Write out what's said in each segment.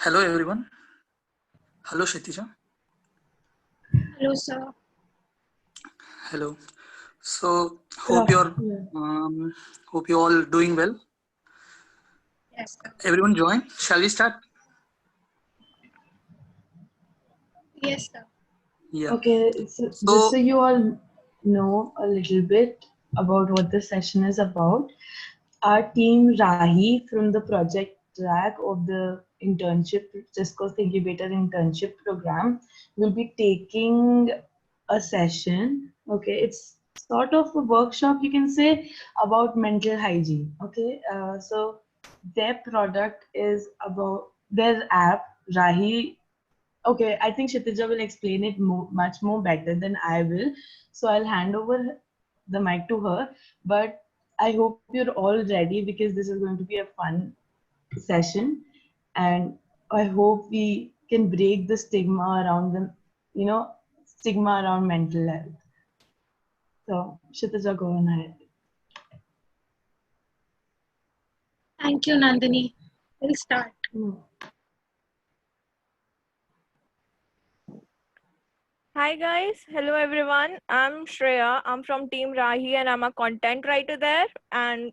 Hello everyone. Hello Kshitija. Hello, sir. Hello. So hope Yeah. you're hope you all doing well. Yes, sir. Everyone join. Shall we start? Yes, sir. Yeah. Okay, so just so So you all know a little bit about what the session is about, our team Rahi from the project track of the internship, Cisco's Incubator internship program, will be taking a session. Okay, it's sort of a workshop, you can say, about mental hygiene. Okay, so their product is about their app, Rahi. Okay, I think Kshitija will explain it much more better than I will. So I'll hand over the mic to her. But I hope you're all ready because this is going to be a fun session. And I hope we can break the stigma around the, stigma around mental health. So Kshitija, go on ahead. Thank you, Nandini. We'll start. Mm. Hi guys, hello everyone. I'm Shreya. I'm from Team Raahee and I'm a content writer there. And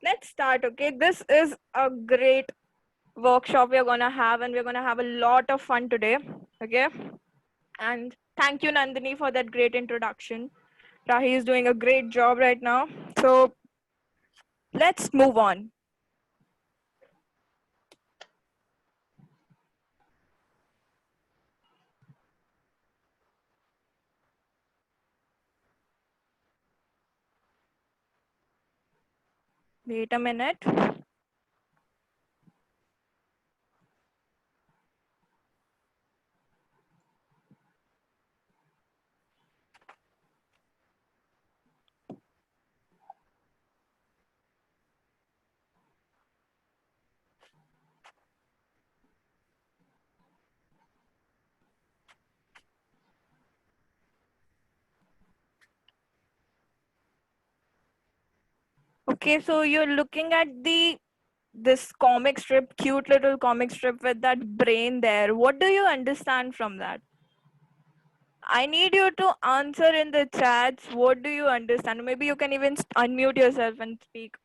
let's start, okay? This is a great workshop we're gonna have, and we're gonna have a lot of fun today, okay? And thank you, Nandini, for that great introduction. Raahee is doing a great job right now. So let's move on. Wait a minute. Okay, so you're looking at this comic strip, cute little comic strip with that brain there. What do you understand from that? I need you to answer in the chats. What do you understand? Maybe you can even unmute yourself and speak.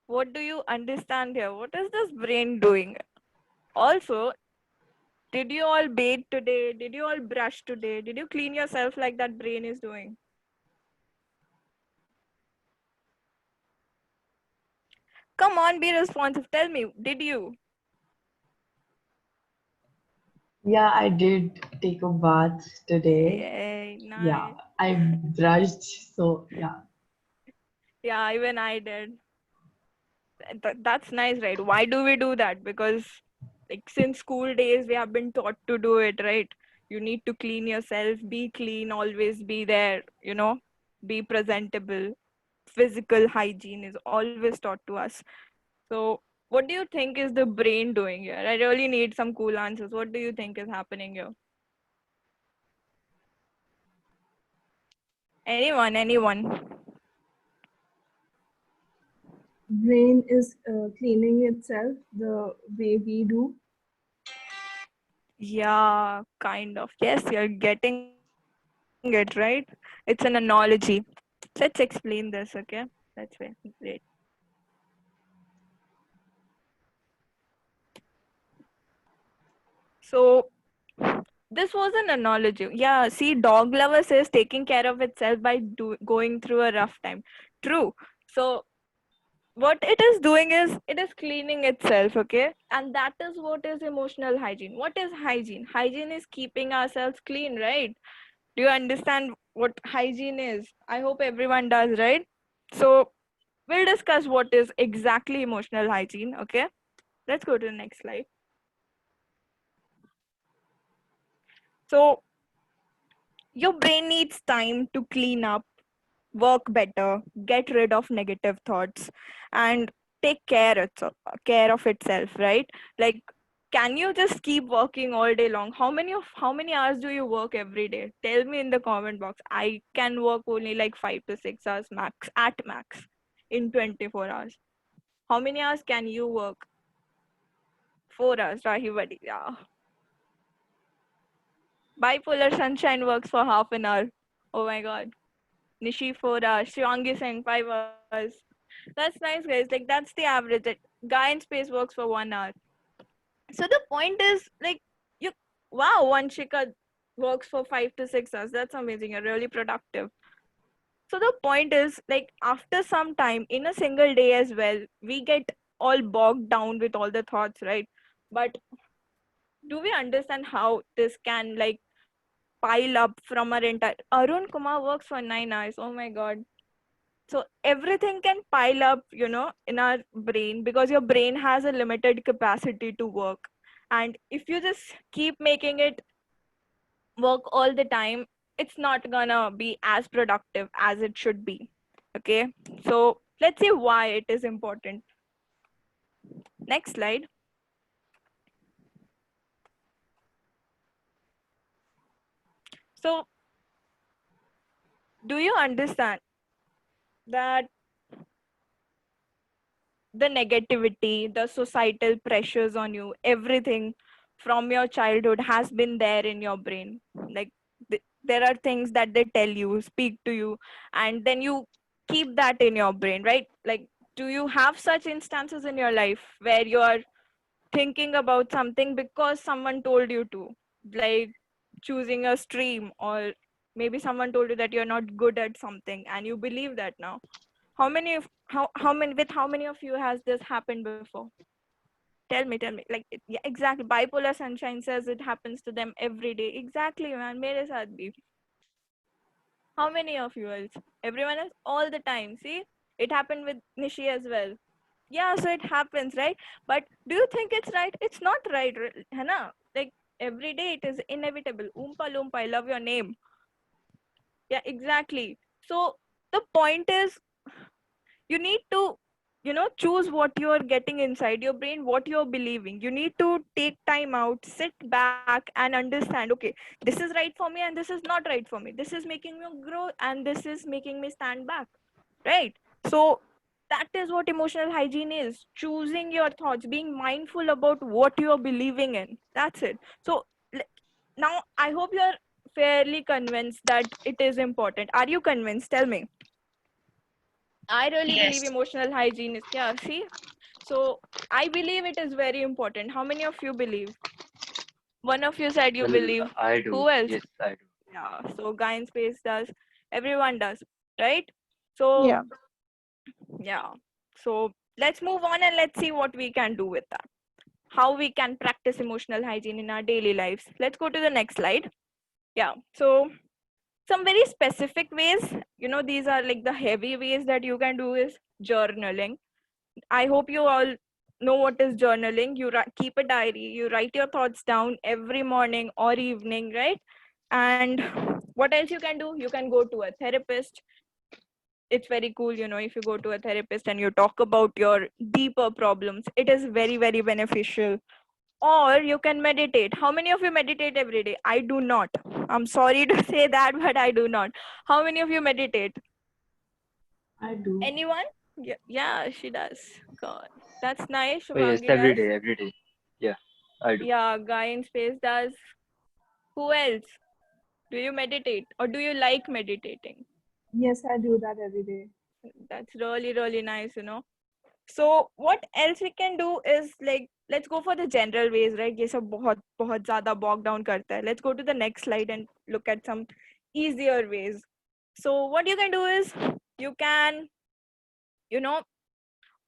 What do you understand here? What is this brain doing? Also, did you all bathe today? Did you all brush today? Did you clean yourself like that brain is doing? Come on, be responsive. Tell me, did you? Yeah, I did take a bath today. Yay, Yeah, nice. I brushed. So, yeah. Yeah, even I did. That's nice, right? Why do we do that? Because like since school days we have been taught to do it, right? You need to clean yourself, be clean, always be there, be presentable. Physical hygiene is always taught to us. So what do you think is the brain doing here? I really need some cool answers. What do you think is happening here? Anyone? Brain is cleaning itself the way we do. Yeah, kind of. Yes, you're getting it, right? It's an analogy. Let's explain this, okay? That's great. So this was an analogy. Yeah, see, dog lover says taking care of itself by going through a rough time. True. So what it is doing is it is cleaning itself, okay? And that is what is emotional hygiene. What is hygiene? Hygiene is keeping ourselves clean, right? Do you understand what hygiene is? I hope everyone does, right? So we'll discuss what is exactly emotional hygiene, okay? Let's go to the next slide. So your brain needs time to clean up, work better, get rid of negative thoughts, and take care of itself, right? Like, can you just keep working all day long? How many hours do you work every day? Tell me in the comment box. I can work only like 5 to 6 hours max, at max, in 24 hours. How many hours can you work? 4 hours, Raahee buddy. Yeah. Bipolar Sunshine works for half an hour. Oh my god. Nishi 4 hours. Shivangi Singh 5 hours. That's nice, guys. Like, that's the average. Like, Guy in Space works for 1 hour. So the point is, like, you, wow, one Shika works for 5 to 6 hours. That's amazing. You're really productive. So the point is, like, after some time in a single day as well, we get all bogged down with all the thoughts, right? But do we understand how this can, like, pile up from our entire. Arun Kumar works for 9 hours. Oh my god. So everything can pile up, in our brain, because your brain has a limited capacity to work. And if you just keep making it work all the time, it's not gonna be as productive as it should be. Okay. So let's see why it is important. Next slide. So do you understand that the negativity, the societal pressures on you, everything from your childhood has been there in your brain? Like, there are things that they tell you, speak to you, and then you keep that in your brain, right? Like, do you have such instances in your life where you are thinking about something because someone told you to, like choosing a stream, or maybe someone told you that you're not good at something and you believe that now? How many of you has this happened before? Tell me. Like, yeah, exactly. Bipolar Sunshine says it happens to them every day. Exactly, man. Mere saath bhi. How many of you else? Everyone else all the time. See, it happened with Nishi as well. Yeah, so it happens, right? But do you think it's right? It's not right, hai na? Like, every day it is inevitable. Oompa loompa, I love your name. Yeah, exactly. So the point is, you need to, choose what you're getting inside your brain, what you're believing. You need to take time out, sit back and understand, okay, this is right for me and this is not right for me. This is making me grow and this is making me stand back, right? So that is what emotional hygiene is: choosing your thoughts, being mindful about what you're believing in. That's it. So now I hope you're fairly convinced that it is important. Are you convinced? Tell me. I really believe Yes. emotional hygiene is, yeah, see? So I believe it is very important. How many of you believe? One of you said you Well, believe. I do. Who else? Yes, I do. Yeah, so Guy in Space does. Everyone does, right? So, Yeah. yeah. So let's move on and let's see what we can do with that. How we can practice emotional hygiene in our daily lives. Let's go to the next slide. Yeah. So some very specific ways, these are like the heavy ways that you can do is journaling. I hope you all know what is journaling. You keep a diary, you write your thoughts down every morning or evening, right? And what else you can do? You can go to a therapist. It's very cool, if you go to a therapist and you talk about your deeper problems. It is very, very beneficial. Or you can meditate. How many of you meditate every day? I do not. I'm sorry to say that, but I do not. How many of you meditate? I do. Anyone? Yeah, she does. God, that's nice. Oh, yes, Shivangi does. every day. Yeah, I do. Yeah, Guy in Space does. Who else? Do you meditate or do you like meditating? Yes, I do that every day. That's really, really nice. So what else we can do is, like, let's go for the general ways, right? ये सब बहुत ज़्यादा bog down करता है. Let's go to the next slide and look at some easier ways. So what you can do is, you can, you know,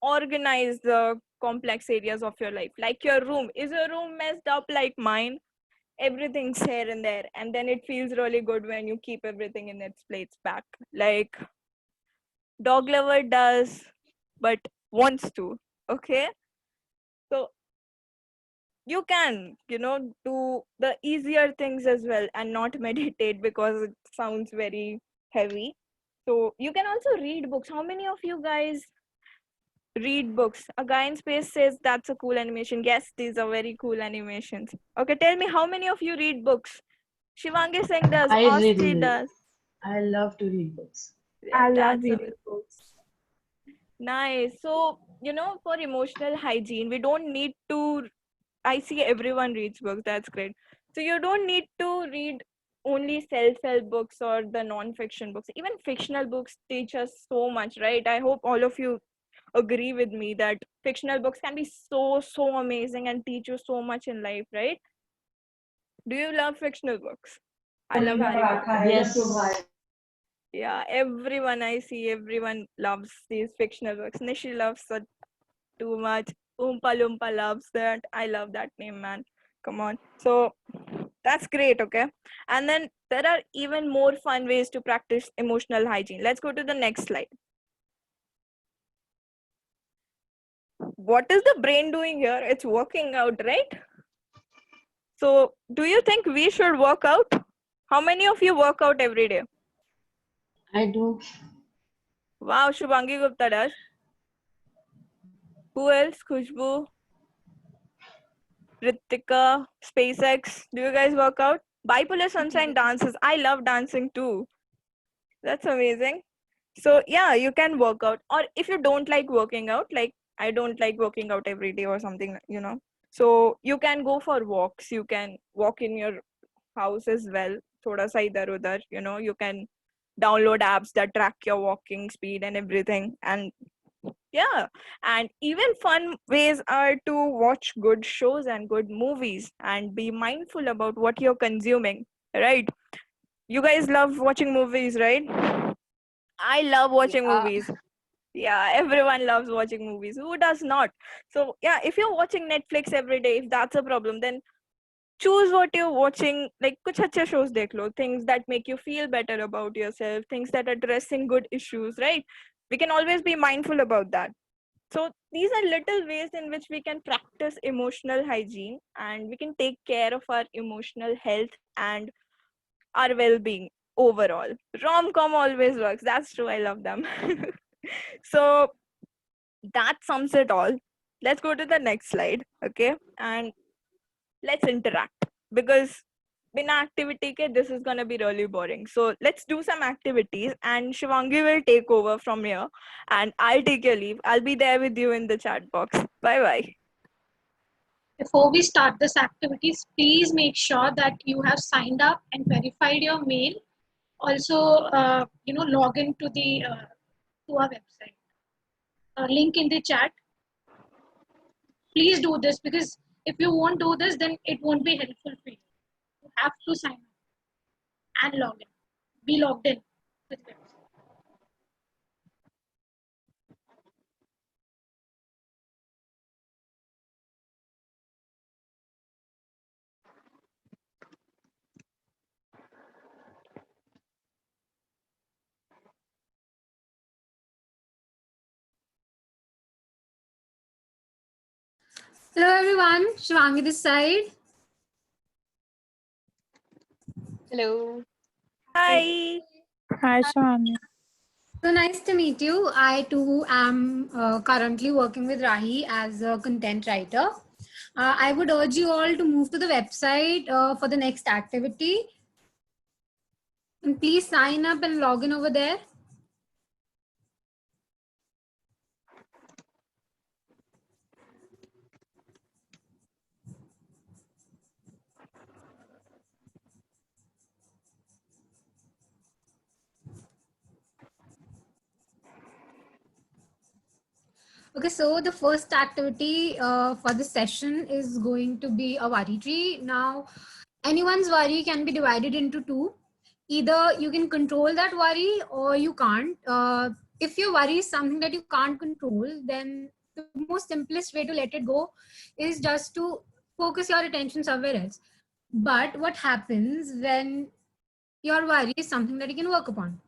organize the complex areas of your life. Like your room. Is your room messed up like mine? Everything's here and there, and then it feels really good when you keep everything in its place back, like dog lover does, but wants to. Okay, so you can, do the easier things as well and not meditate because it sounds very heavy. So you can also read books. How many of you guys read books? A Guy in Space says that's a cool animation. Yes, these are very cool animations. Okay, tell me, how many of you read books? Shivangi Singh does. I Osti really, does. I love to read books. Yeah, I love that's reading a books. nice. So, for emotional hygiene, we don't need to I see everyone reads books. That's great. So you don't need to read only self-help books or the non-fiction books. Even fictional books teach us so much, right? I hope all of you agree with me that fictional books can be so amazing and teach you so much in life, right? Do you love fictional books? I love Harry Potter. Yes. Yeah, everyone I see, everyone loves these fictional books. Nishi loves it too much. Oompa Loompa loves that. I love that name, man. Come on. So that's great, okay? And then there are even more fun ways to practice emotional hygiene. Let's go to the next slide. What is the brain doing here? It's working out, right? So do you think we should work out? How many of you work out every day? I do. Wow, Shubhangi Gupta does. Who else? Khushbu, Ritika, SpaceX. Do you guys work out? Bipolar Sunshine dances. I love dancing too. That's amazing. So yeah, you can work out. Or if you don't like working out, like I don't like working out every day or something, you know. So you can go for walks. You can walk in your house as well. Thoda sa idhar udhar, you know, you can download apps that track your walking speed and everything. And yeah, and even fun ways are to watch good shows and good movies and be mindful about what you're consuming, right? You guys love watching movies, right? I love watching movies. Yeah, everyone loves watching movies. Who does not? So yeah, if you're watching Netflix every day, if that's a problem, then choose what you're watching. Like kuch achhe shows dekh lo, things that make you feel better about yourself, things that are addressing good issues, right? We can always be mindful about that. So these are little ways in which we can practice emotional hygiene and we can take care of our emotional health and our well-being overall. Rom-com always works. That's true. I love them. So that sums it all. Let's go to the next slide. Okay. And let's interact because bina activity ke, this is going to be really boring. So let's do some activities and Shivangi will take over from here and I'll take your leave. I'll be there with you in the chat box. Bye bye. Before we start this activities, please make sure that you have signed up and verified your mail. Also, log into the to our website. Link in the chat. Please do this because if you won't do this, then it won't be helpful for you. You have to sign up and log in. Be logged in with website. Hello everyone, Shivangi this side. Hello. Hi. Hi, Shani. So nice to meet you. I too am currently working with Raahee as a content writer. I would urge you all to move to the website for the next activity. And please sign up and log in over there. Okay, so the first activity for this session is going to be a worry tree. Now, anyone's worry can be divided into two. Either you can control that worry or you can't. If your worry is something that you can't control, then the most simplest way to let it go is just to focus your attention somewhere else. But what happens when your worry is something that you can work upon?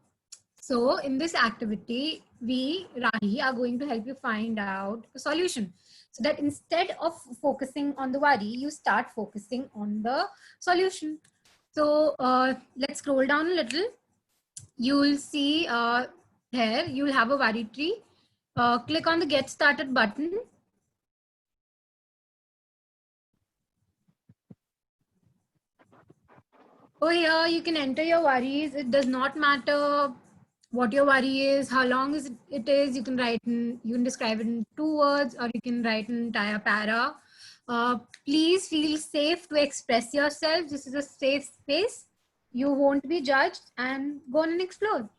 So in this activity, we, Raahee, are going to help you find out a solution. So that instead of focusing on the worry, you start focusing on the solution. So let's scroll down a little. You will see here, you will have a worry tree. Click on the Get Started button. Oh, here you can enter your worries. It does not matter what your worry is, how long is it is. You can write in, you can describe it in 2 words, or you can write an entire para. Please feel safe to express yourself. This is a safe space. You won't be judged, and go on and explore.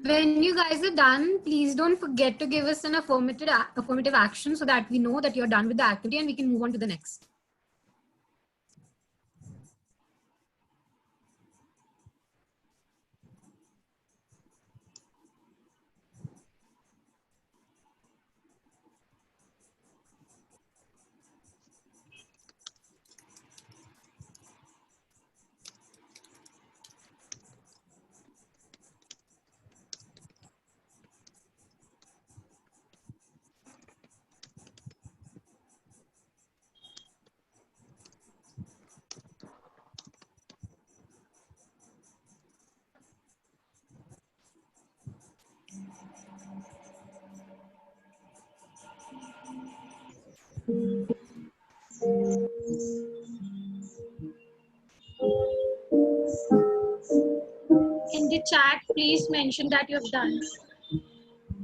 When you guys are done, please don't forget to give us an affirmative action so that we know that you're done with the activity and we can move on to the next. In the chat, please mention that you have done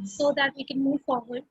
so that we can move forward.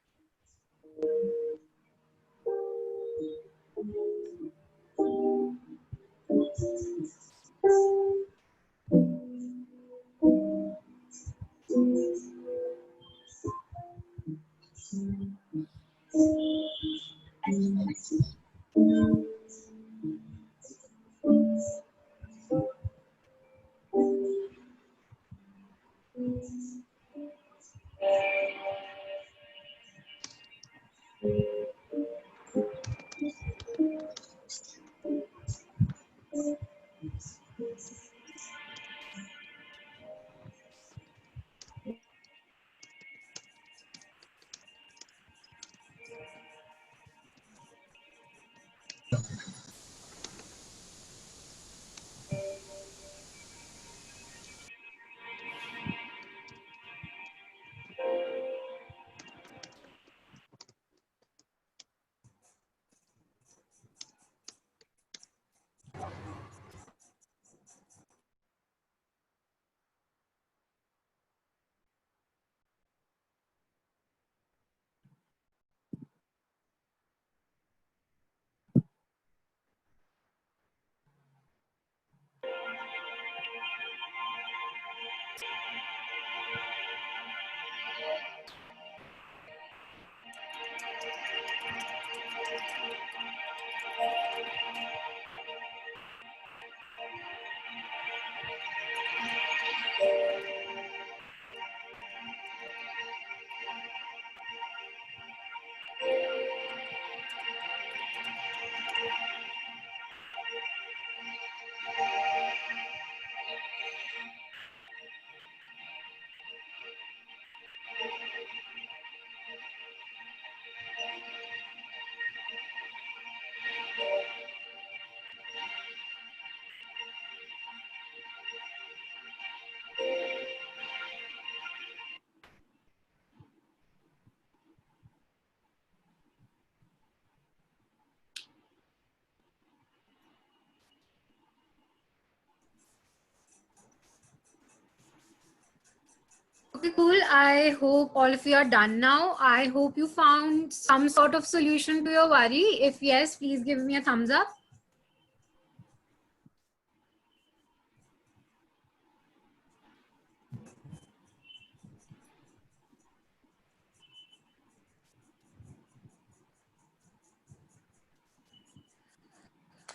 Okay, cool. I hope all of you are done now. I hope you found some sort of solution to your worry. If yes, please give me a thumbs up.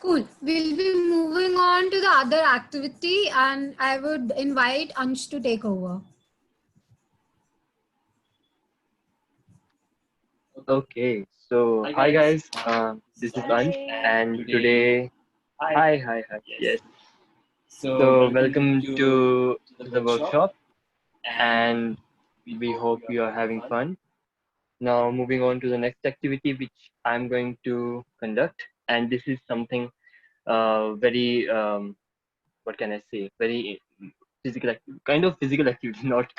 Cool. We'll be moving on to the other activity and I would invite Ansh to take over. Okay, so hi guys. This is Ant, and today, hi. Yes. So welcome to the workshop, and we hope you are having fun. Now, moving on to the next activity, which I'm going to conduct, and this is something very what can I say? Very kind of physical activity, not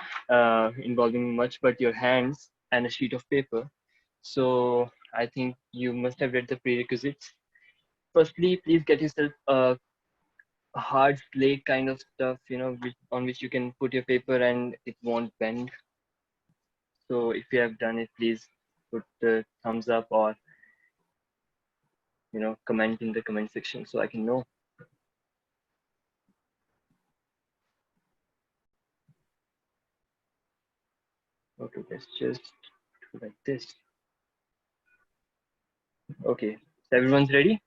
involving much, but your hands and a sheet of paper. So I think you must have read the prerequisites. Firstly, please get yourself a hard slate kind of stuff, on which you can put your paper and it won't bend. So if you have done it, please put the thumbs up or comment in the comment section so I can know. Okay, let's just do like this. Okay, so everyone's ready?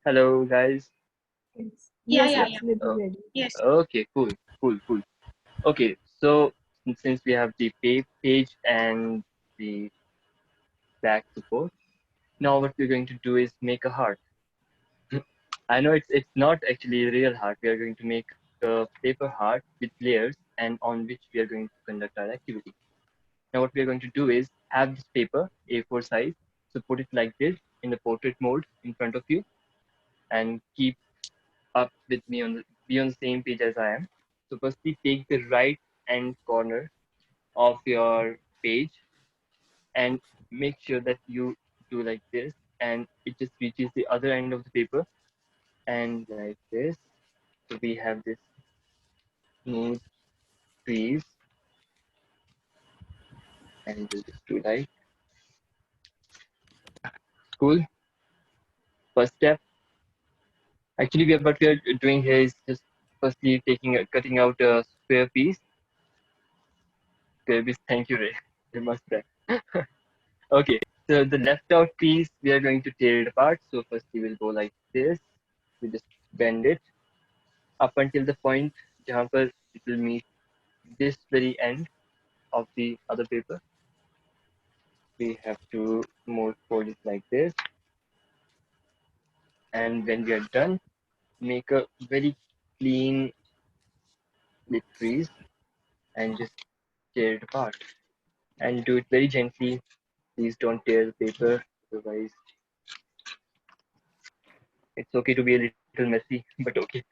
Hello, guys. Yes, Yeah. absolutely Oh, ready. Yes. okay, cool. Okay, so since we have the page and the back support, now what we're going to do is make a heart. I know it's not actually a real heart. We are going to make a paper heart with layers and on which we are going to conduct our activity. Now what we are going to do is have this paper A4 size, so put it like this in the portrait mode in front of you and keep up with me be on the same page as I am. So firstly take the right hand corner of your page and make sure that you do like this and it just reaches the other end of the paper and like this. So we have this smooth trees and we'll just do like cool. First step. Actually what we are doing here is just firstly cutting out a square piece. Thank you, Ray. You must have. Okay, so the left out piece we are going to tear it apart. So first we will go like this. We just bend it up until the point jahan par it will meet this very end of the other paper. We have to more fold it like this. And when we are done, make a very clean lip crease and just tear it apart. And do it very gently. Please don't tear the paper, otherwise it's okay to be a little messy, but okay.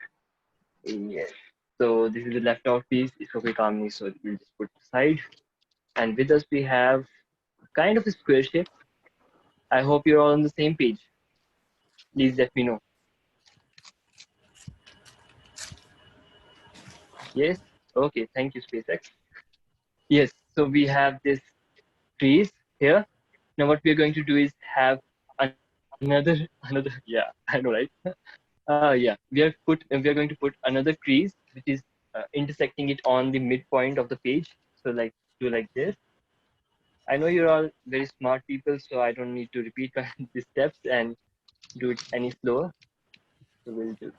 Yes. So this is the left out piece. It's okay, calmly. So we'll just put it aside. And with us we have kind of a square shape. I hope you're all on the same page. Please let me know. Yes? Okay, thank you, SpaceX. Yes, so we have this trees here. Now what we're going to do is have another yeah, I know, right? Yeah, we are going to put another crease which is intersecting it on the midpoint of the page. So like do like this. I know you're all very smart people, so I don't need to repeat the steps and do it any slower. So we'll just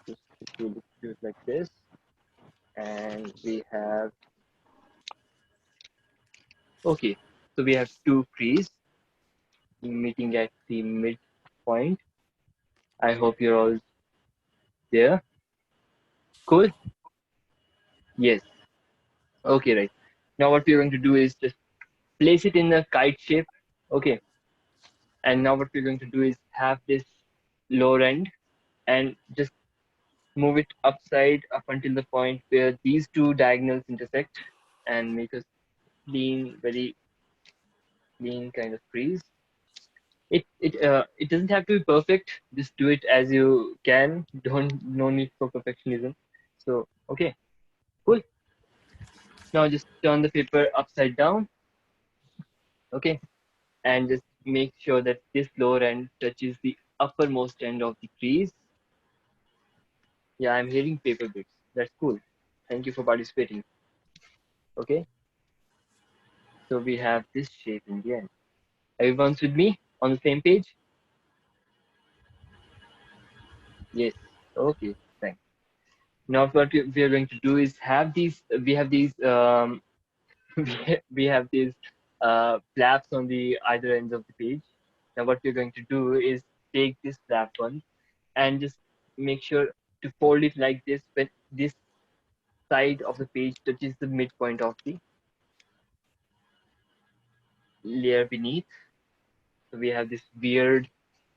do it like this. And we have, okay, so we have two trees meeting at the midpoint. I hope you're all there. Cool? Yes. Okay, right. Now what we're going to do is just place it in a kite shape. Okay. And now what we're going to do is have this lower end and just move it upside up until the point where these two diagonals intersect and make a very clean kind of crease. It doesn't have to be perfect. Just do it as you can. No need for perfectionism. So okay, cool. Now just turn the paper upside down. Okay, and just make sure that this lower end touches the uppermost end of the crease. Yeah, I'm hearing paper bits. That's cool. Thank you for participating. Okay, so we have this shape in the end. Everyone's with me on the same page? Yes. Okay, thanks. Now what we are going to do is have these, we have these we have these flaps on the either ends of the page. Now what we're going to do is take this flap one and just make sure to fold it like this when this side of the page touches the midpoint of the layer beneath. So we have this weird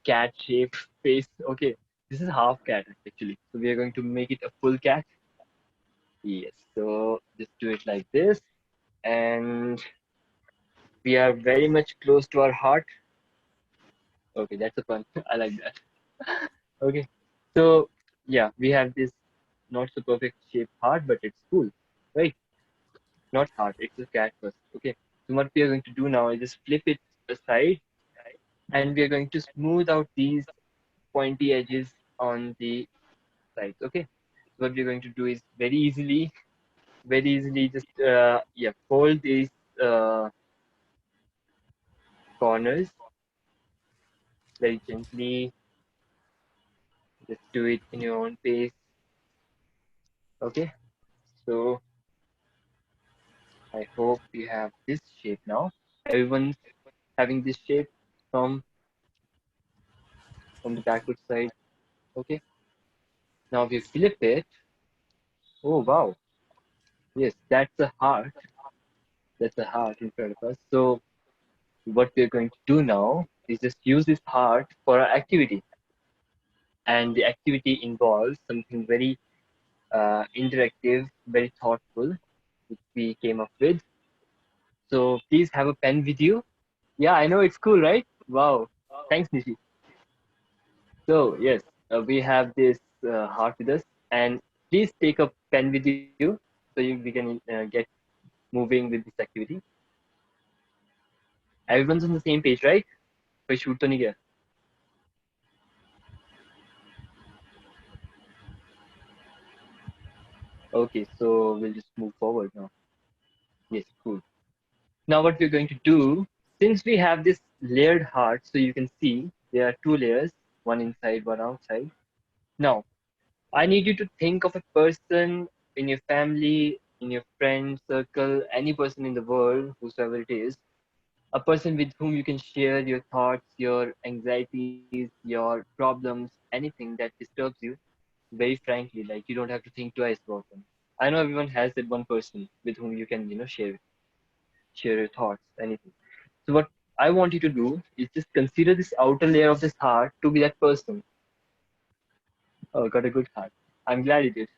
cat shaped face. Okay, this is half cat actually. So we are going to make it a full cat. Yes, so just do it like this. And we are very much close to our heart. Okay, that's a fun. I like that. Okay, so yeah, we have this not so perfect shaped heart, but it's cool, right? Not heart, it's a cat first. Okay, so what we are going to do now is just flip it aside, and we are going to smooth out these pointy edges on the sides. Okay, so what we're going to do is very easily, just yeah, fold these uh, corners very gently. Just do it in your own pace. Okay, so I hope you have this shape now. Everyone's having this shape from the backward side. Okay, now if you flip it, oh wow, yes, that's a heart. That's a heart in front of us. So what we're going to do now is just use this heart for our activity, and the activity involves something very interactive, very thoughtful, which we came up with. So please have a pen with you. Yeah, I know it's cool, right? Wow. Thanks, Nishi. So yes, we have this heart with us, and please take a pen with you so we can get moving with this activity. Everyone's on the same page, right? कोई shoot तो नहीं गया? Okay, so we'll just move forward now. Yes, cool. Now what we're going to do, since we have this layered heart, so you can see there are two layers, one inside, one outside. Now, I need you to think of a person in your family, in your friend circle, any person in the world, whosoever it is, a person with whom you can share your thoughts, your anxieties, your problems, anything that disturbs you, very frankly, like you don't have to think twice about them. I know everyone has that one person with whom you can, share your thoughts, anything. So what I want you to do is just consider this outer layer of this heart to be that person. Oh, got a good heart. I'm glad you did.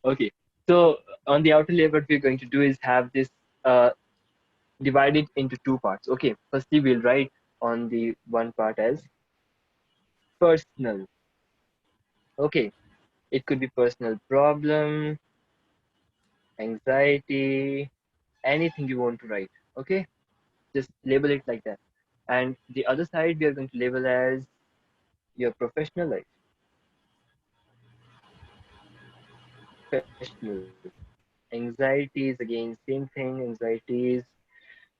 Okay. So on the outer layer, what we're going to do is have this uh, divided into two parts. Okay. Firstly, we'll write on the one part as personal. Okay. It could be personal problem, anxiety, anything you want to write. Okay. Just label it like that. And the other side, we are going to label as your professional life. Professional. Anxieties, again, same thing. Anxieties,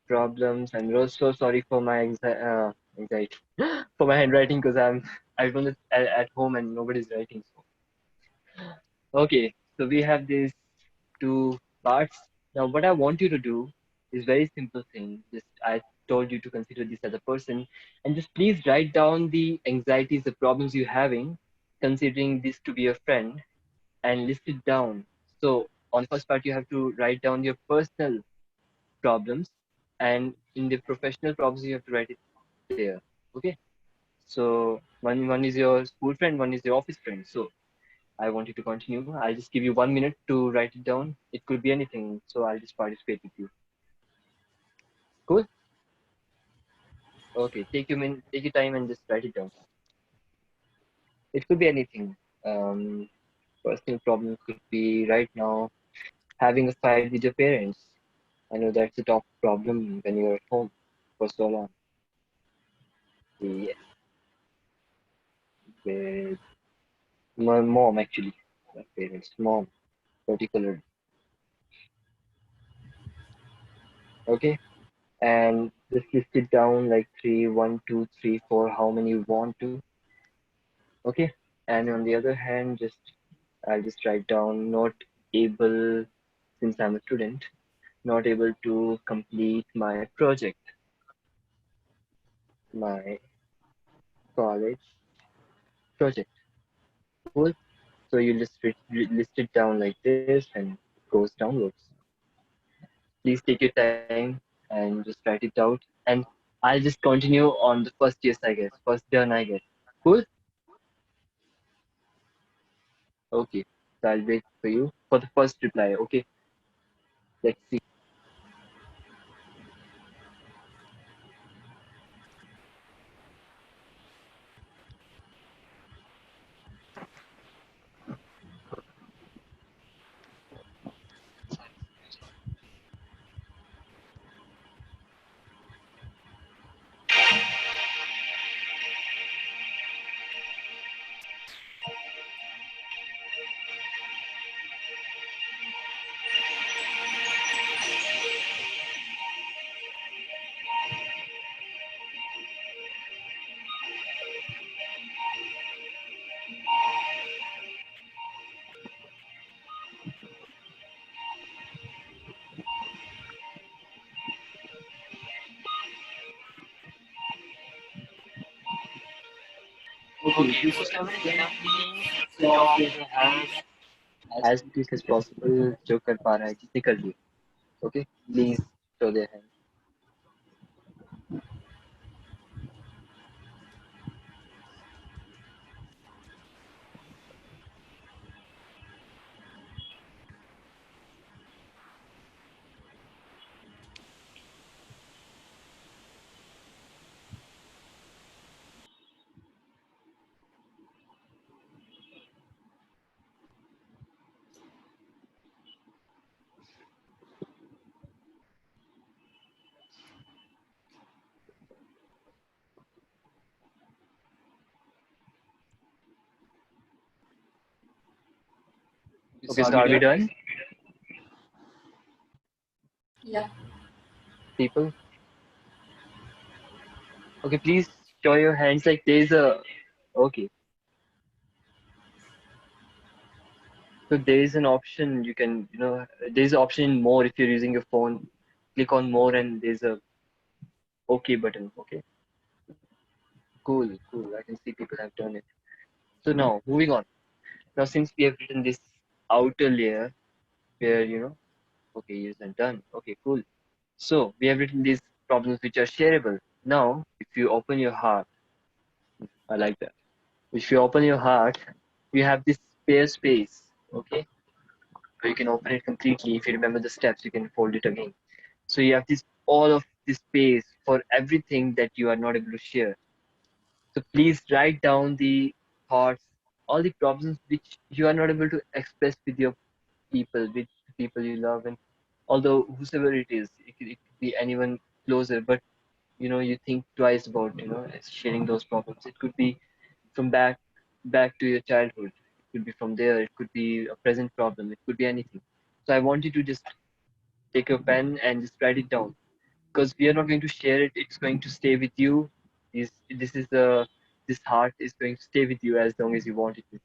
problems. I'm really so sorry for my anxiety, for my handwriting because I've done it at home and nobody's writing. So okay, so we have these two parts. Now, what I want you to do is very simple thing. Just I told you to consider this as a person, and just please write down the anxieties, the problems you're having, considering this to be a friend, and list it down. So on the first part, you have to write down your personal problems, and in the professional problems, you have to write it there. Okay. So one is your school friend, one is your office friend. So I want you to continue. I'll just give you 1 minute to write it down. It could be anything. So I'll just participate with you. Cool. Okay. Take your time and just write it down. It could be anything. Um, Personal problems could be right now having a fight with your parents. I know that's a top problem when you're at home for so long. Yes, with my mom actually, my parents, mom particularly. Okay, and just list it down like three, one, two, three, four, how many you want to. Okay, and on the other hand, I'll just write down not able since I'm a student. not able to complete my project, my college project. Cool. So you list it down like this and it goes downwards. Please take your time and just write it out. And I'll just continue on the first yes, I guess. First done, I guess. Cool? Okay. So I'll wait for you for the first reply. Okay. Let's see. Okay, this is coming. Switch off your hands as quick as possible. जो कर पा रहा है जितने कर लिए. Okay. Please show their hands. Okay, so are we done? Yeah. People? Okay, please show your hands like there's a. Okay, so there is an option you can, there's an option in more if you're using your phone. Click on more and there's a OK button. Okay, cool, cool. I can see people have done it. So now, moving on. Now, since we have written this outer layer where, okay, yes, and done. Okay, cool. So we have written these problems which are shareable. Now, if you open your heart, I like that. If you open your heart, you have this spare space, okay? Where you can open it completely. If you remember the steps, you can fold it again. So you have this all of this space for everything that you are not able to share. So please write down the thoughts, all the problems which you are not able to express with your people, with the people you love, and although whosoever it is, it could be anyone closer, but you think twice about sharing those problems. It could be from back to your childhood. It could be from there. It could be a present problem. It could be anything. So I want you to just take your pen and just write it down because we are not going to share it. It's going to stay with you. This heart is going to stay with you as long as you want it to.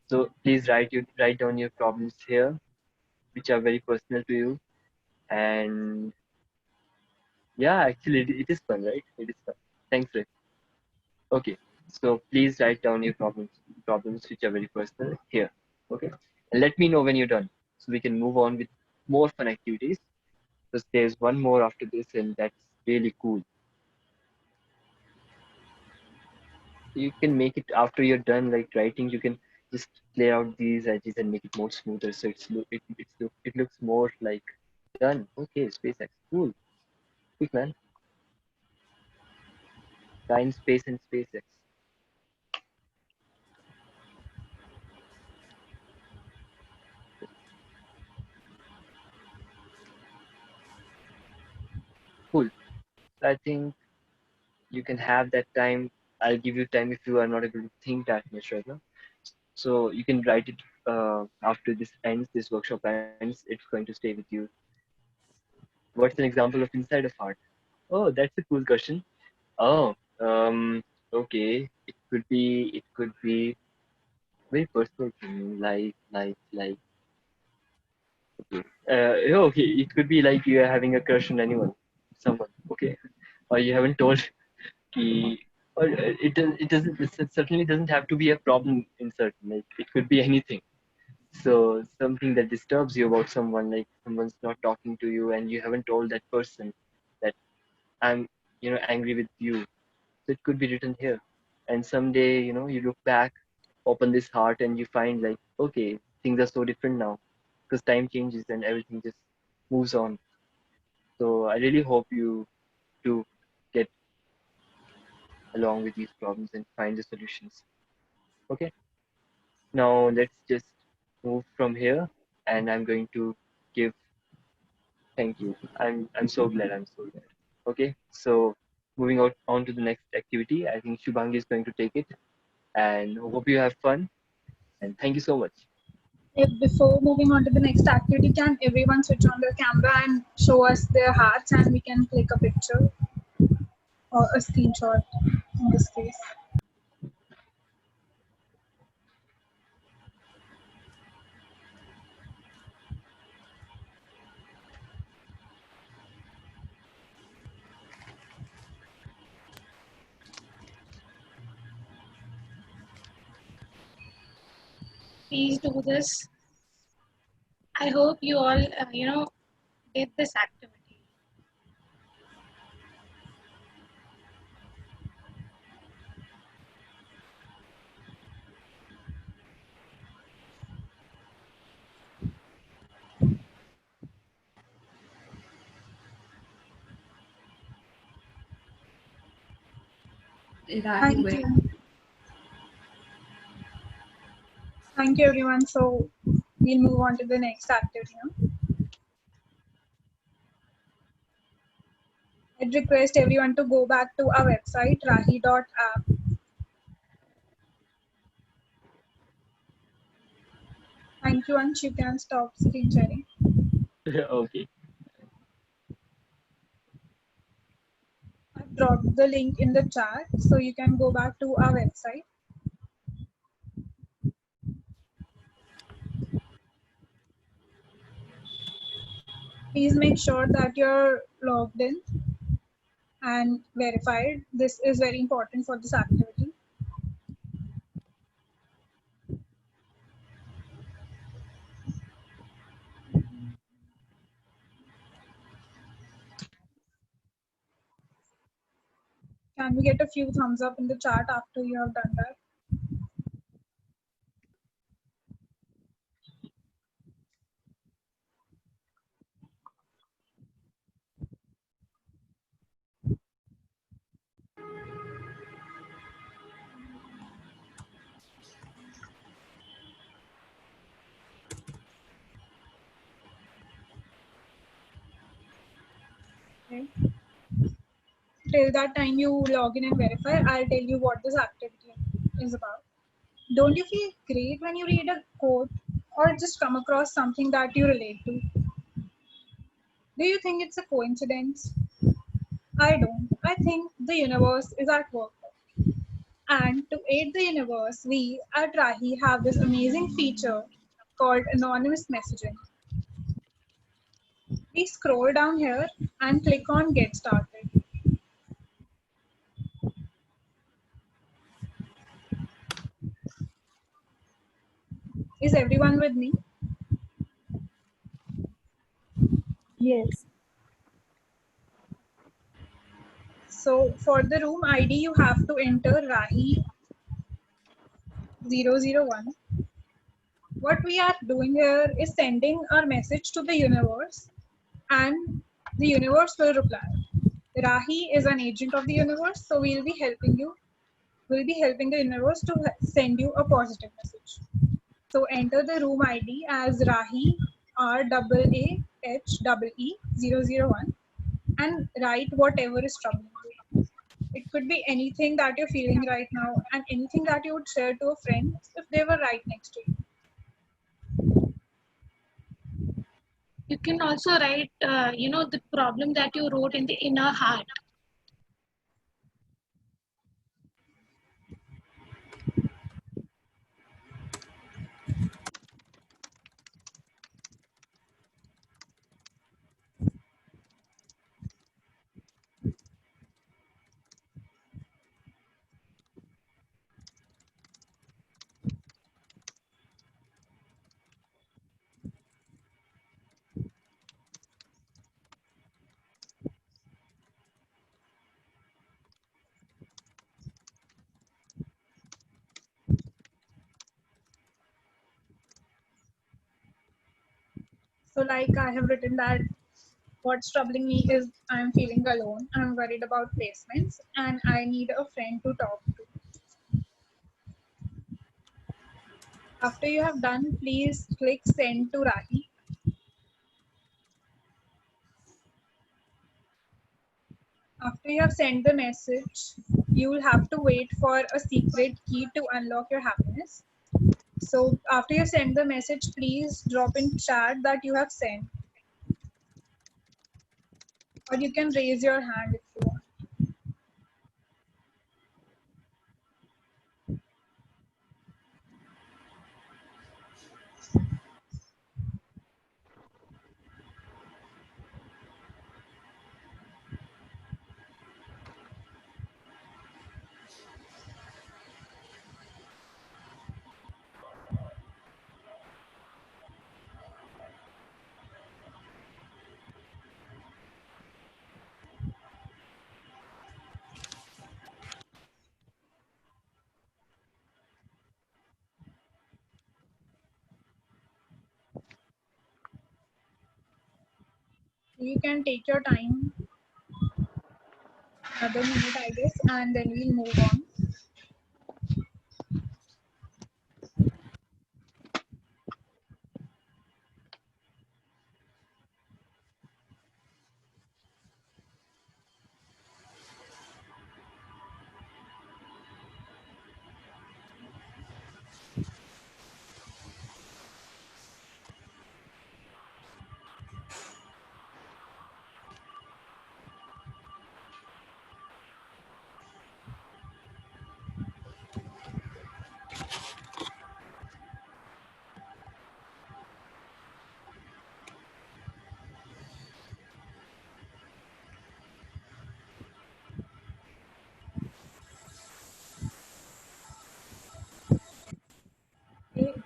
So please write down your problems here, which are very personal to you. And yeah, actually, it is fun, right? It is fun. Thanks, Rick. Okay, so please write down your problems which are very personal here. Okay, and let me know when you're done, so we can move on with more fun activities. Because there's one more after this, and that's really cool. You can make it after you're done, like writing. You can just clear out these edges and make it more smoother, so it looks more like done. Okay, SpaceX, cool, quick man. Time, space, and SpaceX. Cool. I think you can have that time. I'll give you time if you are not able to think that much right now. So you can write it after this workshop ends. It's going to stay with you. What's an example of inside of heart? Oh, that's a cool question. Oh, okay. It could be very personal thing, like Okay, it could be like you are having a crush on someone, okay, or you haven't told, ki, or it certainly doesn't have to be a problem in certain, like it could be anything. So something that disturbs you about someone, like someone's not talking to you and you haven't told that person that I'm, angry with you. So it could be written here. And someday, you look back, open this heart, and you find like, okay, things are so different now because time changes and everything just moves on. So I really hope you do get along with these problems and find the solutions. Okay. Now let's just move from here, and I'm going to give. Thank you. I'm so glad. I'm so glad. Okay. So moving out on to the next activity, I think Shubhangi is going to take it, and hope you have fun. And thank you so much. If before moving on to the next activity, can everyone switch on their camera and show us their hearts and we can click a picture or a screenshot in this case. Please do this. I hope you all, did this activity. Thank you. Thank you, everyone. So we'll move on to the next activity now. I'd request everyone to go back to our website, raahee.app. Thank you, Ansh. You can stop screen sharing. Okay. I've dropped the link in the chat, so you can go back to our website. Please make sure that you're logged in and verified. This is very important for this activity. Can we get a few thumbs up in the chat after you have done that? Okay. Till that time you log in and verify, I'll tell you what this activity is about. Don't you feel great when you read a quote or just come across something that you relate to? Do you think it's a coincidence? I don't. I think the universe is at work. And to aid the universe, we at Raahee have this amazing feature called anonymous messaging. We scroll down here and click on Get Started. Is everyone with me? Yes. So for the room ID, you have to enter Raahee 001. What we are doing here is sending our message to the universe and the universe will reply. Raahee is an agent of the universe, so we'll be helping you. We'll be helping the universe to send you a positive message. So enter the room ID as Raahee RAAHEE001 and write whatever is troubling you. It could be anything that you're feeling right now and anything that you would share to a friend if they were right next to you. You can also write, the problem that you wrote in the inner heart. So like I have written that what's troubling me is I'm feeling alone, I'm worried about placements, and I need a friend to talk to. After you have done, please click send to Raahee. After you have sent the message, you will have to wait for a secret key to unlock your happiness. So after you send the message, please drop in chat that you have sent. Or you can raise your hand if you want. You can take your time, another minute I guess, and then we'll move on.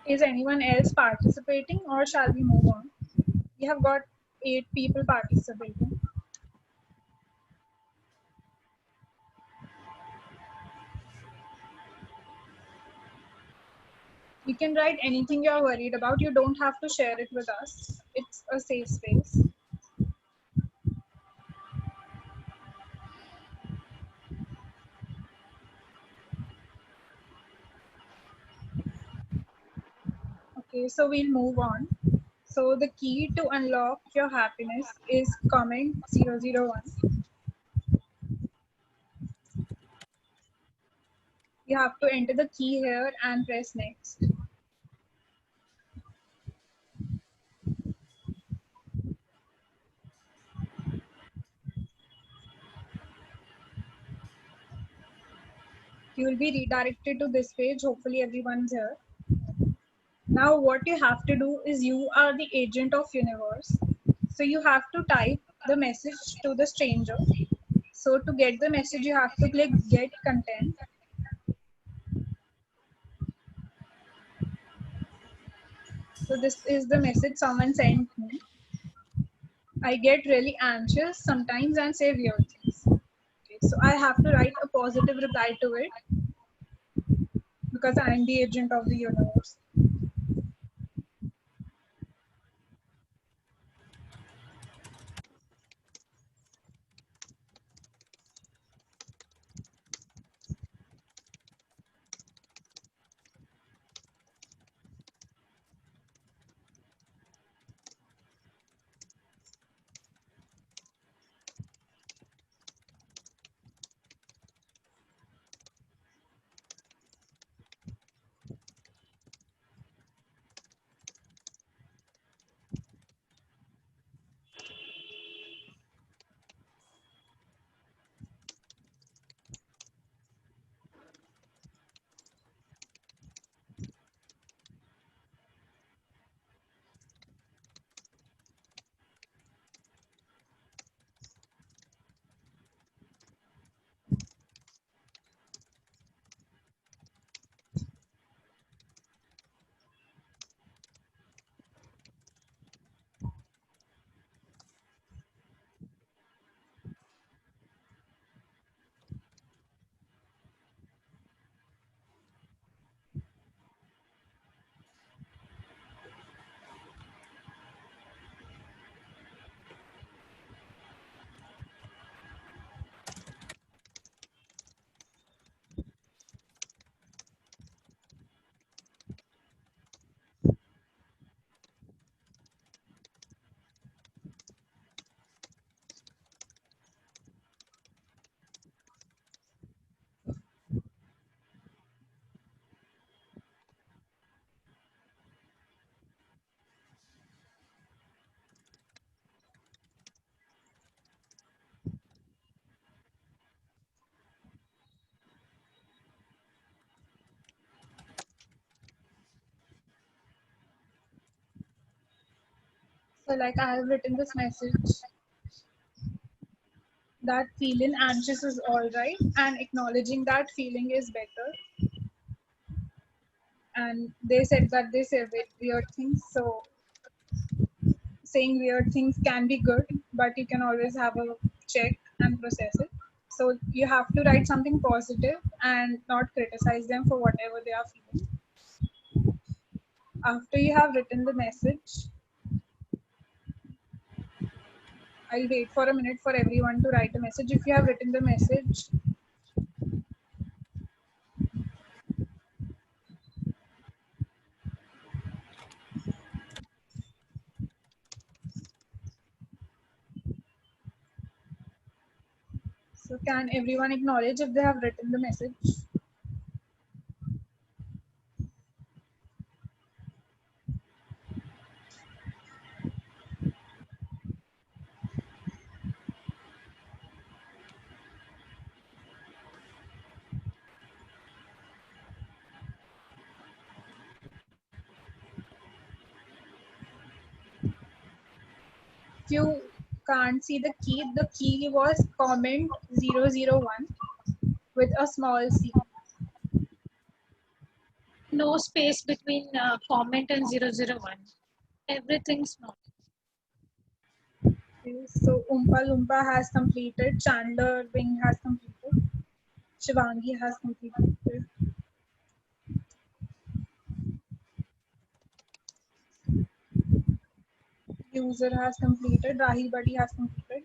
Is anyone else participating or shall we move on? We have got 8 people participating. You can write anything you're worried about. You don't have to share it with us. It's a safe space. Okay, so we'll move on. So the key to unlock your happiness is comment 001. You have to enter the key here and press next. You will be redirected to this page. Hopefully everyone's here. Now what you have to do is you are the agent of universe. So you have to type the message to the stranger. So to get the message, you have to click get content. So this is the message someone sent me. I get really anxious sometimes and say weird things. Okay, so I have to write a positive reply to it because I am the agent of the universe. So like I have written this message that feeling anxious is all right and acknowledging that feeling is better. And they said that they say weird things. So saying weird things can be good, but you can always have a check and process it. So you have to write something positive and not criticize them for whatever they are feeling. After you have written the message, I'll wait for a minute for everyone to write a message. If you have written the message, so can everyone acknowledge if they have written the message? If you can't see the key was comment 001 with a small c. No space between comment and 001. Everything small. Okay, so Oompa Loompa has completed, Chandler Wing has completed, Shivangi has completed. User has completed, Raahee Buddy has completed.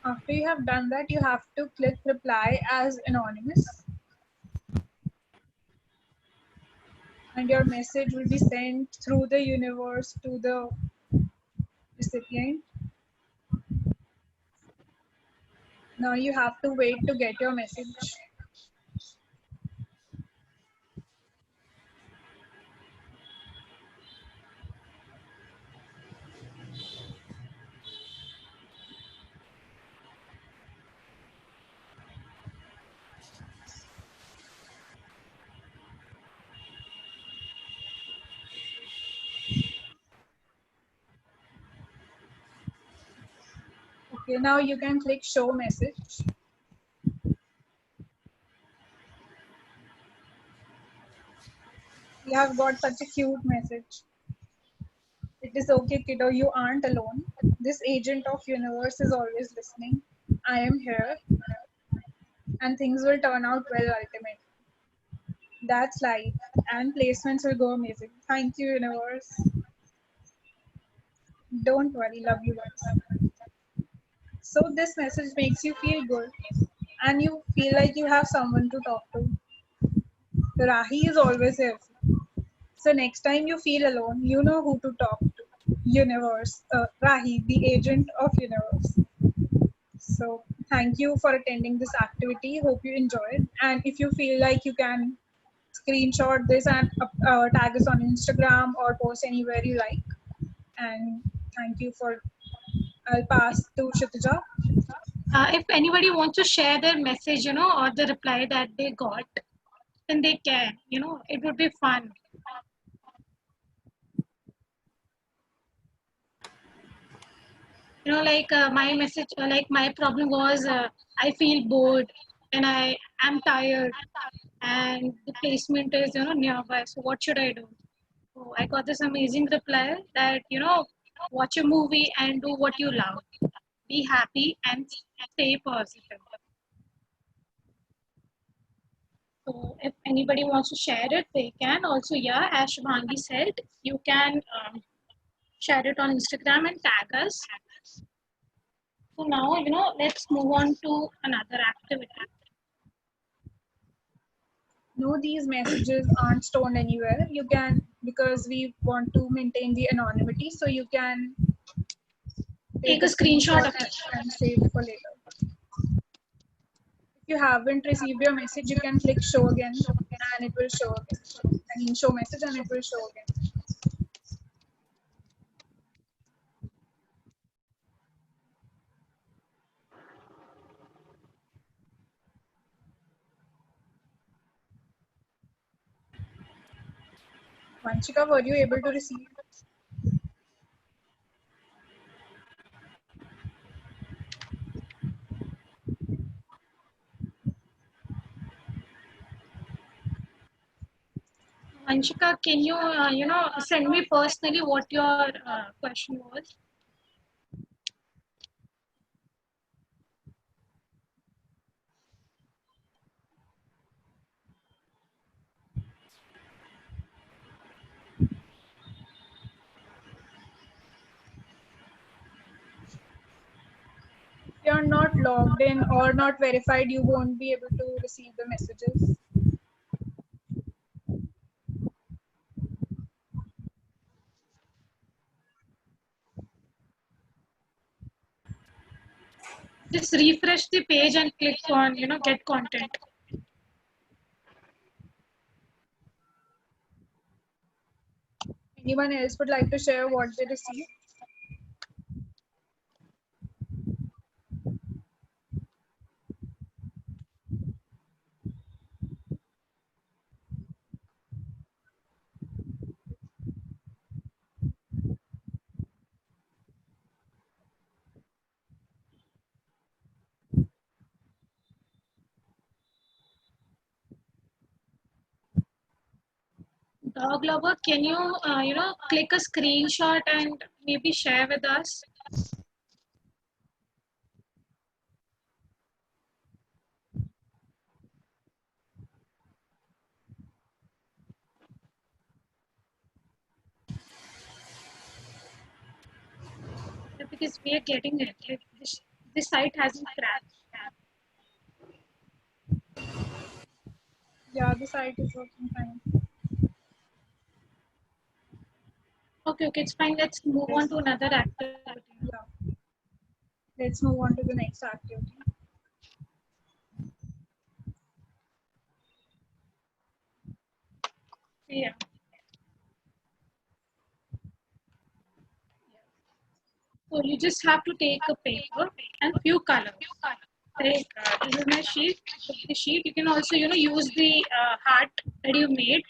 After you have done that, you have to click reply as anonymous. And your message will be sent through the universe to the recipient. Now you have to wait to get your message. Okay, now you can click show message. You have got such a cute message. It is okay, kiddo, you aren't alone. This agent of universe is always listening. I am here. And things will turn out well ultimately. That's life. And placements will go amazing. Thank you, universe. Don't worry, love you guys. So this message makes you feel good and you feel like you have someone to talk to. Raahee is always here. So next time you feel alone, you know who to talk to. Universe, Raahee, the agent of universe. So thank you for attending this activity. Hope you enjoyed. And if you feel like you can screenshot this and tag us on Instagram or post anywhere you like. And thank you for, I'll pass to Kshitija. If anybody wants to share their message, or the reply that they got, then they can, it would be fun. Like my message, like my problem was I feel bored and I am tired and the placement is, nearby. So what should I do? So I got this amazing reply that, watch a movie and do what you love. Be happy and stay positive. So if anybody wants to share it, they can. Also, yeah, as Shubhangi said, you can share it on Instagram and tag us. So now, let's move on to another activity. No, these messages aren't stored anywhere. You can, because we want to maintain the anonymity, so you can take a screenshot of it and save it for later. If you haven't received your message, you can click show again and it will show again. I mean, show message and it will show again. Vanshika, were you able to receive? Anshika, can you, send me personally what your question was? If you're not logged in or not verified, you won't be able to receive the messages. Just refresh the page and click on, get content. Anyone else would like to share what they received? Dog lover, can you, click a screenshot and maybe share with us? Because we are getting it. Like this site hasn't crashed. Yeah, the site is working fine. Okay, it's fine. Let's move on to another activity. Yeah. Let's move on to the next activity. Yeah. So you just have to take a paper and few colors. Like this is my sheet. The sheet you can also use the heart that you made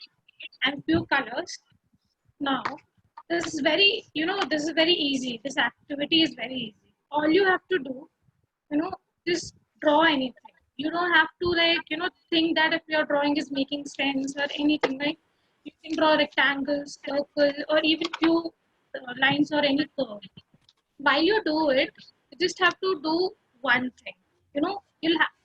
and few colors. Now this is very easy. This activity is very easy. All you have to do, just draw anything. You don't have to think that if your drawing is making sense or anything. Like you can draw rectangles, circle, or even few lines or any curve. While you do it, you just have to do one thing.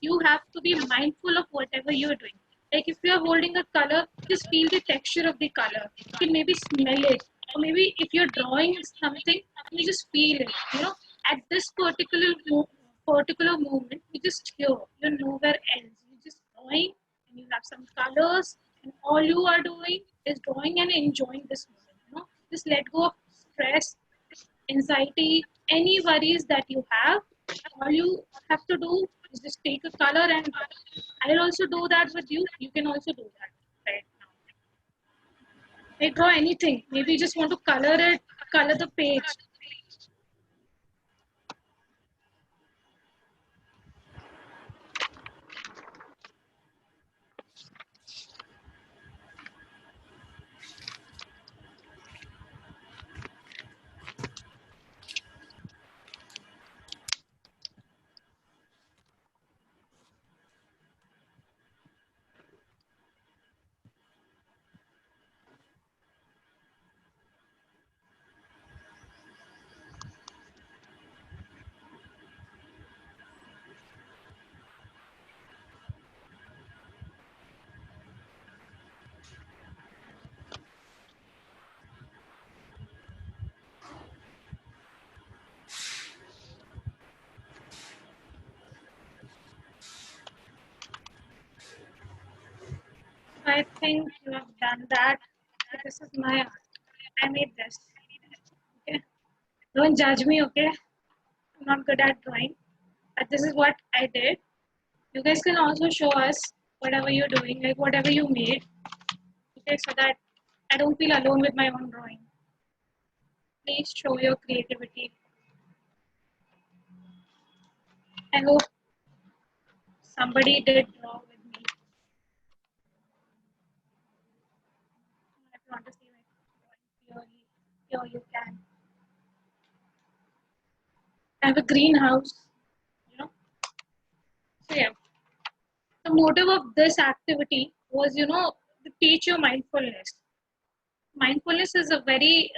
You have to be mindful of whatever you're doing. Like if you're holding a color, just feel the texture of the color. You can maybe smell it, or maybe if you're drawing something, you just feel it. At this particular moment, you just here. You're nowhere else. You're just drawing, and you have some colors, and all you are doing is drawing and enjoying this moment. Just let go of stress, anxiety, any worries that you have. All you have to do is just take a color and draw. I'll also do that with you. You can also do that right now. Like draw anything. Maybe you just want to color it, color the page. I think you have done that. This is my art. I made this. Okay. Don't judge me, okay? I'm not good at drawing. But this is what I did. You guys can also show us whatever you're doing, like whatever you made, okay, so that I don't feel alone with my own drawing. Please show your creativity. I hope somebody did draw with me. If you want to see my drawing clearly, here you can. I have a greenhouse, you know. So yeah, the motive of this activity was, to teach you mindfulness. Mindfulness is a very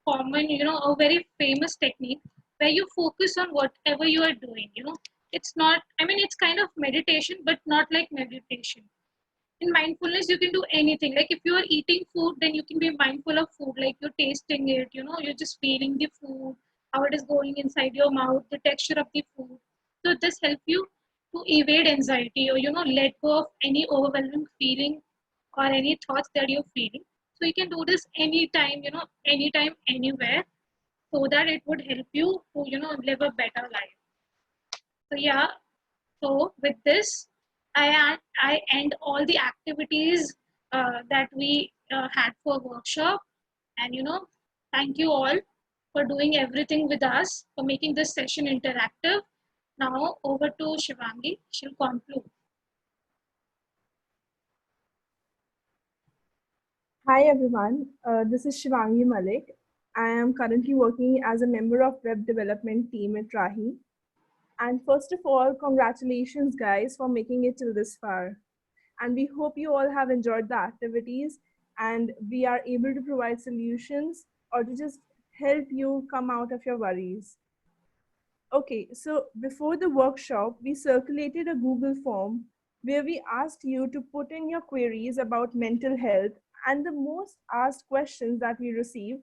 common, a very famous technique where you focus on whatever you are doing. It's not, I mean, it's kind of meditation, but not like meditation. In mindfulness, you can do anything. Like if you are eating food, then you can be mindful of food, like you're tasting it, you're just feeling the food, how it is going inside your mouth, the texture of the food. So this helps you to evade anxiety or, let go of any overwhelming feeling or any thoughts that you're feeling. So you can do this anytime, anytime, anywhere, so that it would help you to, live a better life. So yeah, so with this, I end all the activities that we had for workshop, and thank you all for doing everything with us, for making this session interactive. Now over to Shivangi. She'll conclude. Hi everyone, this is Shivangi Malik. I am currently working as a member of web development team at Raahee. And first of all, congratulations guys for making it till this far. And we hope you all have enjoyed the activities and we are able to provide solutions or to just help you come out of your worries. Okay, so before the workshop, we circulated a Google form where we asked you to put in your queries about mental health and the most asked questions that we received.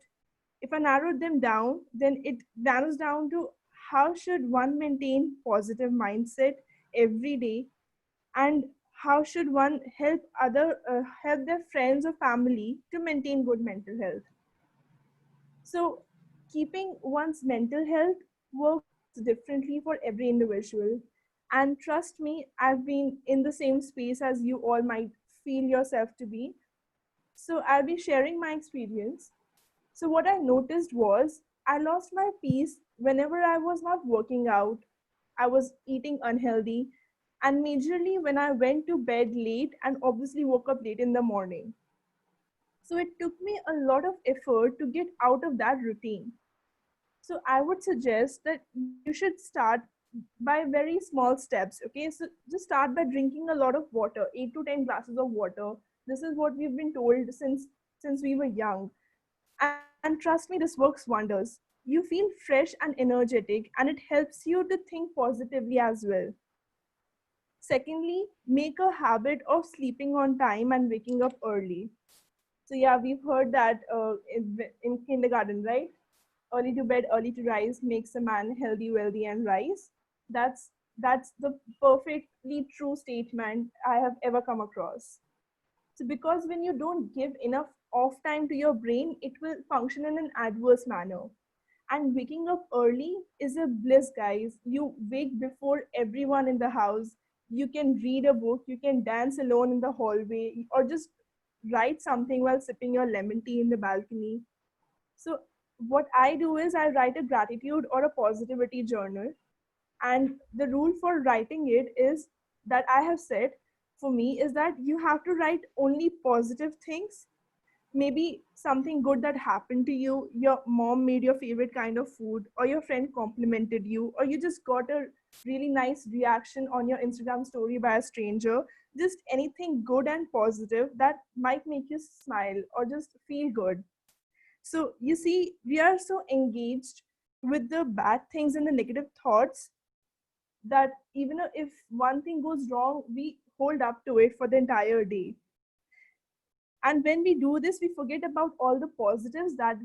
If I narrowed them down, then it narrows down to how should one maintain positive mindset every day, and how should one help their friends or family to maintain good mental health. So keeping one's mental health works differently for every individual. And trust me, I've been in the same space as you all might feel yourself to be. So I'll be sharing my experience. So what I noticed was I lost my peace whenever I was not working out, I was eating unhealthy, and majorly when I went to bed late and obviously woke up late in the morning. So it took me a lot of effort to get out of that routine. So I would suggest that you should start by very small steps. Okay, so just start by drinking a lot of water, 8 to 10 glasses of water. This is what we've been told since we were young. And trust me, this works wonders. You feel fresh and energetic, and it helps you to think positively as well. Secondly, make a habit of sleeping on time and waking up early. So yeah, we've heard that in kindergarten, right? Early to bed, early to rise makes a man healthy, wealthy, and rise. That's the perfectly true statement I have ever come across. So because when you don't give enough off time to your brain, it will function in an adverse manner. And waking up early is a bliss, guys. You wake before everyone in the house. You can read a book, you can dance alone in the hallway, or just write something while sipping your lemon tea in the balcony. So, what I do is I write a gratitude or a positivity journal. And the rule for writing it is that I have set for me is that you have to write only positive things. Maybe something good that happened to you, your mom made your favorite kind of food, or your friend complimented you, or you just got a really nice reaction on your Instagram story by a stranger. Just anything good and positive that might make you smile or just feel good. So you see, we are so engaged with the bad things and the negative thoughts that even if one thing goes wrong, we hold up to it for the entire day. And when we do this, we forget about all the positives that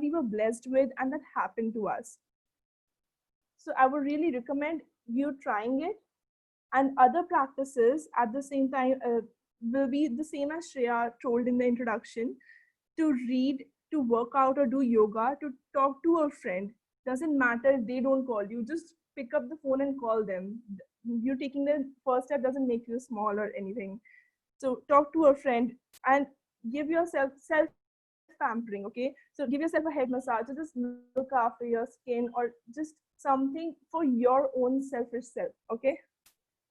we were blessed with and that happened to us. So I would really recommend you trying it. And other practices at the same time will be the same as Shreya told in the introduction: to read, to work out, or do yoga, to talk to a friend. Doesn't matter if they don't call you, just pick up the phone and call them. you taking the first step doesn't make you small or anything. So talk to a friend and give yourself self pampering, okay? So give yourself a head massage, or just look after your skin, or just something for your own selfish self, okay?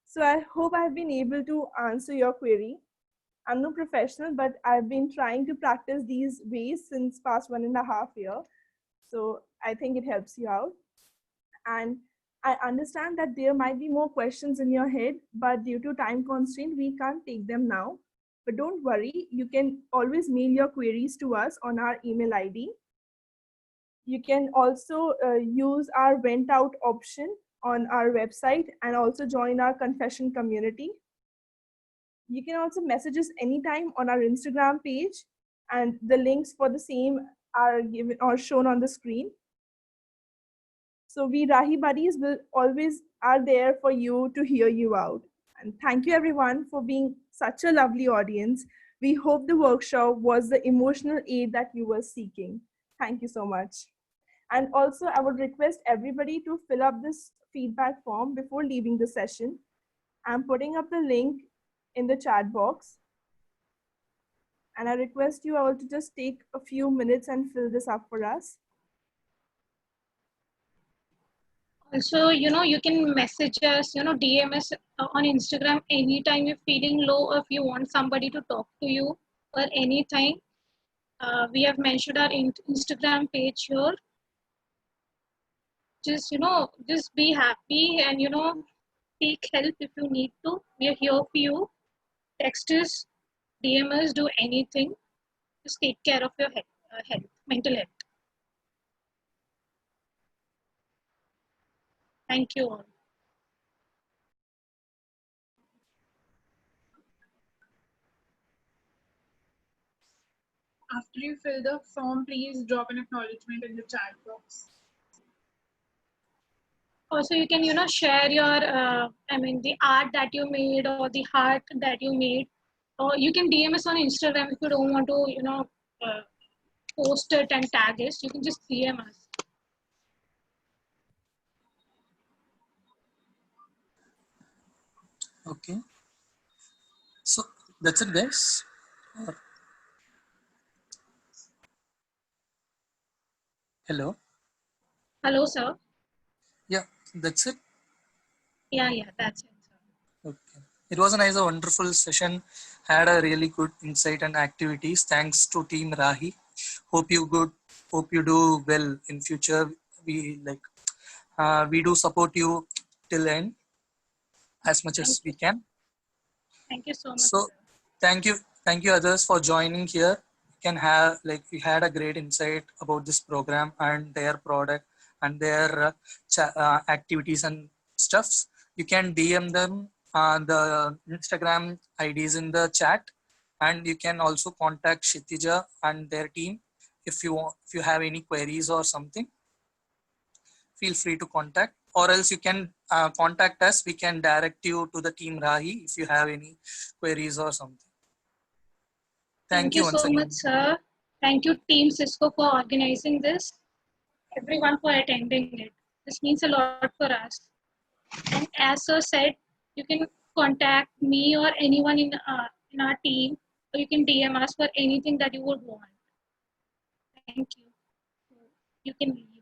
So I hope I've been able to answer your query. I'm no professional, but I've been trying to practice these ways since past 1.5 years. So I think it helps you out. And I understand that there might be more questions in your head, but due to time constraint, we can't take them now. But don't worry, you can always mail your queries to us on our email ID. You can also use our vent out option on our website and also join our confession community. You can also message us anytime on our Instagram page, and the links for the same are given or shown on the screen. So we Raahee buddies will always are there for you to hear you out. And thank you everyone for being such a lovely audience. We hope the workshop was the emotional aid that you were seeking. Thank you so much. And also I would request everybody to fill up this feedback form before leaving the session. I'm putting up the link in the chat box. And I request you all to just take a few minutes and fill this up for us. Also, you can message us, DM us on Instagram anytime you're feeling low, or if you want somebody to talk to you, or anytime. We have mentioned our Instagram page here. Just, just be happy and, seek help if you need to. We are here for you. Text us, DM us, do anything. Just take care of your health, mental health. Thank you all. After you fill the form, please drop an acknowledgement in the chat box. Also, you can, share your, the art that you made or the heart that you made. Or you can DM us on Instagram if you don't want to, post it and tag us. You can just DM us. Okay. So that's it, guys. Hello. Hello, sir. Yeah, that's it. Yeah, that's it, sir. Okay. It was a nice, wonderful session. Had a really good insight and activities. Thanks to Team Raahee. Hope you do well in future. We do support you till end as much as we can. Thank you so much, So sir. thank you others for joining here. You can have we had a great insight about this program and their product and their activities and stuffs. You can DM them the Instagram IDs in the chat, and you can also contact Kshitija and their team if you have any queries or something. Feel free to contact, or else you can contact us. We can direct you to the Team Raahee if you have any queries or something. Thank you once so again. much, sir. Thank you, Team Cisco, for organizing this. Everyone for attending it. This means a lot for us. And as sir said, you can contact me or anyone in our team, or you can DM us for anything that you would want. Thank you. You can leave.